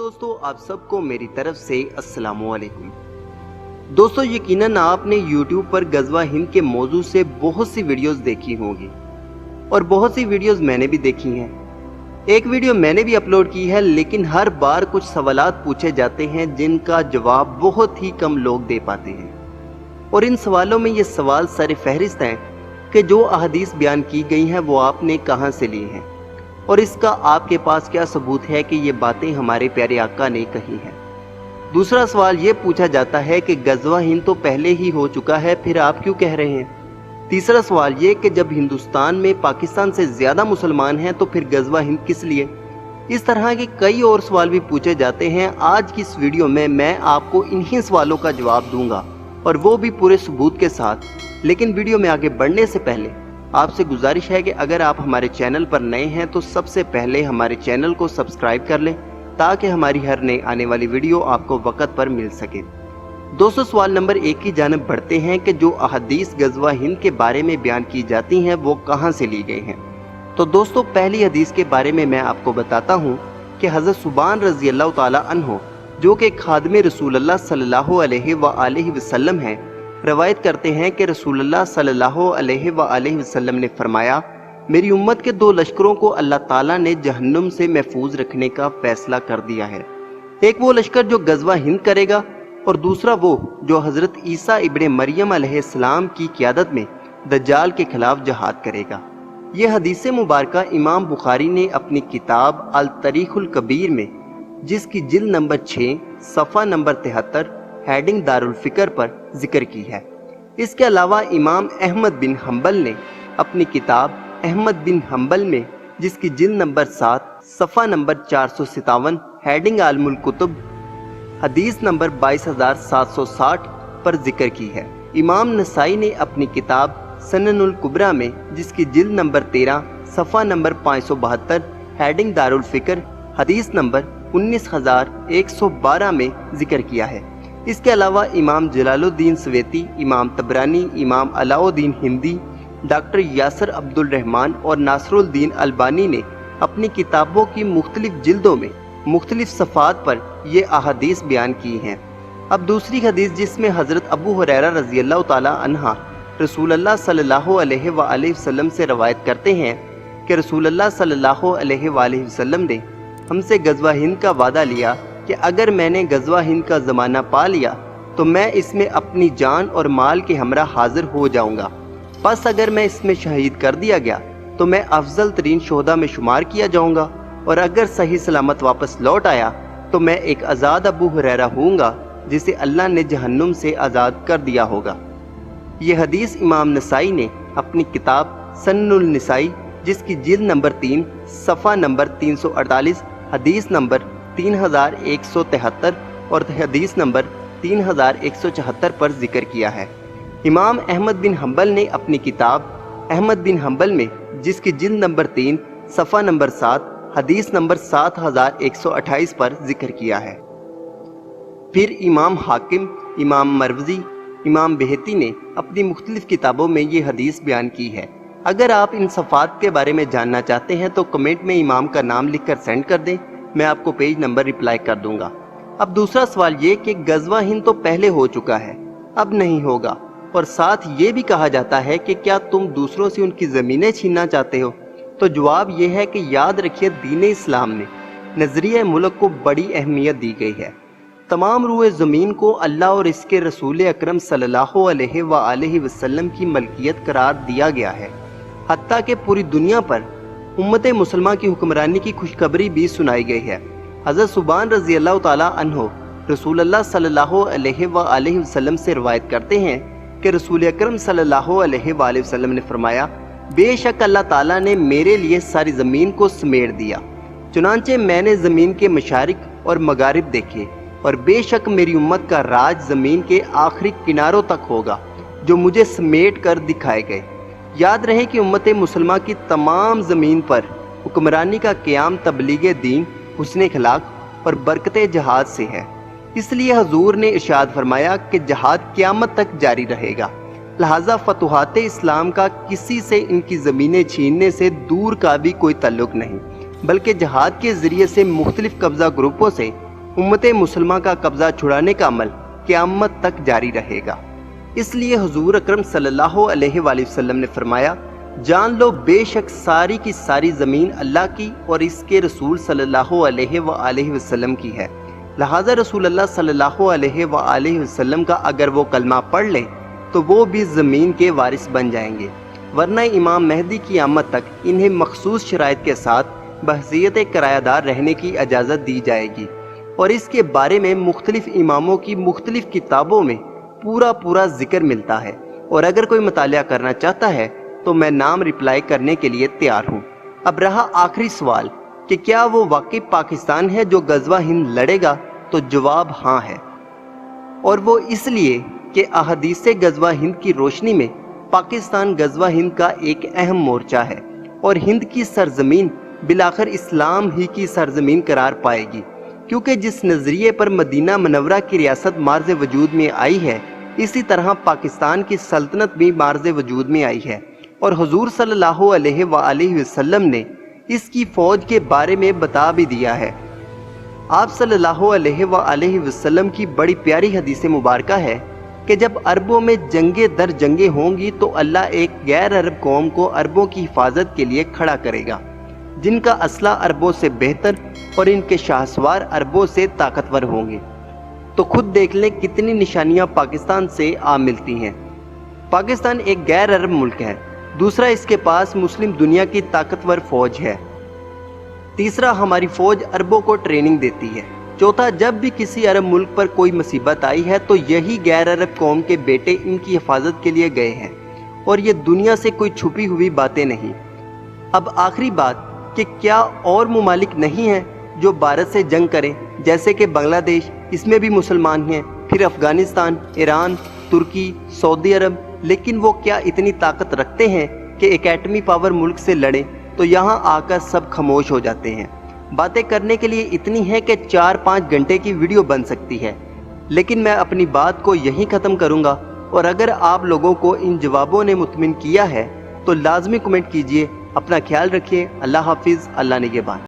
दोस्तों, आप सबको मेरी तरफ से अस्सलामुअलैकुम। दोस्तों, यकीनन आपने YouTube पर गज़वा हिंद के मौजू से बहुत सी वीडियोस देखी होंगी और बहुत सी वीडियोस मैंने भी देखी हैं। एक वीडियो मैंने भी अपलोड की है, लेकिन हर बार कुछ सवालात पूछे जाते हैं जिनका जवाब बहुत ही कम लोग दे पाते हैं। और इन सवालों में ये सवाल सर फहरिस्त हैं कि जो अहादीस बयान की गई हैं वो आपने कहाँ से ली हैं और इसका आपके पास क्या सबूत है कि ये बातें हमारे प्यारे आका ने कही हैं। दूसरा सवाल ये पूछा जाता है कि गज़वा हिंद तो पहले ही हो चुका है, फिर आप क्यों कह रहे हैं। तीसरा सवाल ये कि जब हिंदुस्तान में पाकिस्तान से ज़्यादा मुसलमान हैं तो फिर गज़वा हिंद किस लिए। इस तरह के कई और सवाल भी पूछे जाते हैं। आज की इस वीडियो में मैं आपको इन्हीं सवालों का जवाब दूंगा और वो भी पूरे सबूत के साथ। लेकिन वीडियो में आगे बढ़ने से पहले आपसे गुजारिश है कि अगर आप हमारे चैनल पर नए हैं तो सबसे पहले हमारे चैनल को सब्सक्राइब कर लें ताकि हमारी हर नई आने वाली वीडियो आपको वक्त पर मिल सके। दोस्तों, सवाल नंबर 1 की जानिब बढ़ते हैं कि जो अहादीस गज़वा हिंद के बारे में बयान की जाती हैं वो कहाँ से ली गई हैं। तो दोस्तों, पहली हदीस के बारे में मैं आपको बताता हूँ कि हज़रत सुबान रज़ी अल्लाह ताला अन्हो, जो कि खादिम रसूलुल्लाह सल्लल्लाहु अलैहि वसल्लम हैं, रवायत करते हैं कि रसूलुल्लाह सल्लल्लाहु अलैहि वसल्लम ने फरमाया, मेरी उम्मत के 2 लश्करों को अल्लाह ताला ने जहन्नुम से महफूज रखने का फैसला कर दिया है। एक वो लश्कर जो गज़वा हिंद करेगा और दूसरा वो जो हज़रत ईसा इब्ने मरियम अलैहिस्सलाम की क़ियादत में दज्जाल के खिलाफ जहाद करेगा। ये हदीस मुबारका इमाम बुखारी ने अपनी किताब अल तारीख़ुल कबीर में, जिसकी जिल्द नंबर 6 सफ़ा नंबर 73 हेडिंग दारुल फ़िक्र पर जिक्र की है। इसके अलावा इमाम अहमद बिन हम्बल ने अपनी किताब अहमद बिन हम्बल में, जिसकी जिल्द नंबर 7 सफ़ा नंबर 457 हेडिंग आलमुल कुतुब हदीस नंबर 22760 पर जिक्र की है। इमाम नसाई ने अपनी किताब सननुल कुबरा में, जिसकी जिल्द नंबर 13 सफ़ा नंबर 572 हेडिंग दारुल फ़िक्र हदीस नंबर 19112 में जिक्र किया है। इसके अलावा इमाम जलालुद्दीन सवेती, इमाम तबरानी, इमाम अलाउद्दीन हिंदी, डॉक्टर यासर अब्दुल रहमान और नासरुद्दीन अलबानी ने अपनी किताबों की मुख्तलिफ जिल्दों में मुख्तलिफ सफ़ात पर ये अहादीस बयान की हैं। अब दूसरी हदीस, जिसमें हज़रत अबू हुरैरा रज़ी अल्लाह ताला अन्हा रसूलुल्लाह सल्लल्लाहु अलैहि वसल्लम से रवायत करते हैं कि रसूलुल्लाह सल्लल्लाहु अलैहि वसल्लम ने हमसे गज़वा हिंद का वादा लिया कि अगर मैंने गज़वा हिंद का ज़माना पा लिया तो मैं इसमें अपनी जान और माल के हमरा हाजिर हो जाऊंगा। बस अगर मैं इसमें शहीद कर दिया गया तो मैं अफजल तरीन शोहदा में शुमार किया जाऊंगा, और अगर सही सलामत वापस लौट आया तो मैं एक आज़ाद अबू हुरैरा होऊंगा जिसे अल्लाह ने जहन्नुम से आज़ाद कर दिया होगा। ये हदीस इमाम नसाई ने अपनी किताब सन्नुल निसाई, जिसकी जिल्द नंबर 3 सफ़ा नंबर 348 हदीस नंबर 3173 और हदीस नंबर 3174 पर जिक्र किया है। इमाम अहमद बिन हम्बल ने अपनी किताब अहमद बिन हम्बल में, जिसकी जिल्द नंबर 3 सफ़ा नंबर 7 हदीस नंबर 7128 पर जिक्र किया है। फिर इमाम हाकिम, इमाम मरवज़ी, इमाम बेहती ने अपनी मुख्तलिफ किताबों में ये हदीस बयान की है। अगर आप इन सफ़ात के बारे में जानना चाहते हैं तो कमेंट में इमाम का नाम लिखकर सेंड कर दें, मैं आपको पेज नंबर रिप्लाई कर दूंगा। अब दूसरा सवाल ये कि गज़वा हिंद तो पहले हो चुका है, अब नहीं होगा, और साथ ये भी कहा जाता है कि क्या तुम दूसरों से उनकी ज़मीनें छीनना चाहते हो। तो जवाब ये है कि याद रखिए, दीन इस्लाम में नज़रिया मुल्क को बड़ी अहमियत दी गई है। तमाम रूए ज़मीन को अल्लाह और इसके रसूल अकरम सल्लल्लाहु अलैहि वसल्लम की मलकियत करार दिया गया है। हत्ता कि पूरी दुनिया पर उम्मत मुसलमान की हुक्मरानी की खुशखबरी भी सुनाई गई है। हज़रत सुबान रज़ी अल्लाह ताला अन्हो रसूलुल्लाह सल्लल्लाहु अलैहि वसल्लम से रवायत करते हैं कि रसूल अकरम सल्लल्लाहु अलैहि वसल्लम ने फरमाया, बेशक अल्लाह ताला ने मेरे लिए सारी ज़मीन को समेट दिया, चुनांचे मैंने ज़मीन के मशारिक और मगारिब देखे, और बेशक मेरी उम्मत का राज ज़मीन के आखिरी किनारों तक होगा जो मुझे समेट कर दिखाए गए। याद रहे कि उम्मत मुसलमान की तमाम ज़मीन पर हुक्मरानी का क़याम तबलीग दीन, हुस्न अखलाक और बरकत जहाद से है। इसलिए हजूर ने इरशाद फरमाया कि जहाद क़यामत तक जारी रहेगा। लिहाजा फतुहात इस्लाम का किसी से इनकी ज़मीनें छीनने से दूर का भी कोई ताल्लुक़ नहीं, बल्कि जहाद के ज़रिए से मुख्तलिफ कब्ज़ा ग्रुपों से उम्मत मुसलमान का कब्जा छुड़ाने का अमल क़यामत तक जारी रहेगा। इसलिए हुजूर अकरम सल्लल्लाहु अलैहि वसल्लम ने फरमाया, जान लो बेशक सारी की सारी ज़मीन अल्लाह की और इसके रसूल सल्लल्लाहु अलैहि वसल्लम की है। लिहाजा रसूलुल्लाह सल्लल्लाहु अलैहि वसल्लम का अगर वो कलमा पढ़ लें तो वो भी ज़मीन के वारिस बन जाएंगे, वरना इमाम मेहदी की आमद तक इन्हें मखसूस शराइत के साथ बहसियत किरायादार रहने की इजाज़त दी जाएगी। और इसके बारे में मुख्तलिफ इमामों की मुख्तलिफ किताबों में पूरा जिक्र मिलता है। और अगर कोई मुतालिया करना चाहता है तो मैं नाम रिप्लाई करने के लिए तैयार हूँ। अब रहा आखिरी सवाल कि क्या वो वाकई पाकिस्तान है जो गज़वा हिंद लड़ेगा, तो जवाब हाँ है। और वो इसलिए कि अहादीस गज़वा हिंद की रोशनी में पाकिस्तान गज़वा हिंद का एक अहम मोर्चा है और हिंद की सरजमीन बिलाखिर इस्लाम ही की सरजमीन करार पाएगी, क्योंकि जिस नज़रिए पर मदीना मनव्वरा की रियासत मार्ज़ वजूद में आई है, इसी तरह पाकिस्तान की सल्तनत भी मार्ज़ वजूद में आई है। और हुजूर सल्लल्लाहु अलैहि वसल्लम ने इसकी फ़ौज के बारे में बता भी दिया है। आप सल्लल्लाहु अलैहि वसल्लम की बड़ी प्यारी हदीस मुबारका है कि जब अरबों में जंगे दर जंगे होंगी तो अल्लाह एक गैर अरब कौम को अरबों की हिफाजत के लिए खड़ा करेगा, जिनका असला अरबों से बेहतर और इनके शाहसवार अरबों से ताकतवर होंगे। तो खुद देख लें कितनी निशानियां पाकिस्तान से आ मिलती हैं। पाकिस्तान एक गैर अरब मुल्क है। दूसरा, इसके पास मुस्लिम दुनिया की ताकतवर फौज है। तीसरा, हमारी फौज अरबों को ट्रेनिंग देती है। चौथा, जब भी किसी अरब मुल्क पर कोई मुसीबत आई है तो यही गैर अरब कौम के बेटे इनकी हिफाजत के लिए गए हैं और ये दुनिया से कोई छुपी हुई बातें नहीं। अब आखिरी बात कि क्या और मुमालिक नहीं हैं जो भारत से जंग करें, जैसे कि बांग्लादेश, इसमें भी मुसलमान हैं, फिर अफ़गानिस्तान, ईरान, तुर्की, सऊदी अरब, लेकिन वो क्या इतनी ताकत रखते हैं कि एक एटमी पावर मुल्क से लड़ें? तो यहाँ आकर सब खामोश हो जाते हैं। बातें करने के लिए इतनी है कि 4-5 घंटे की वीडियो बन सकती है, लेकिन मैं अपनी बात को यहीं ख़त्म करूँगा। और अगर आप लोगों को इन जवाबों ने मुतमिन किया है तो लाजमी कमेंट कीजिए। अपना ख्याल रखिए। अल्लाह हाफिज़। अल्लाह निगहबान।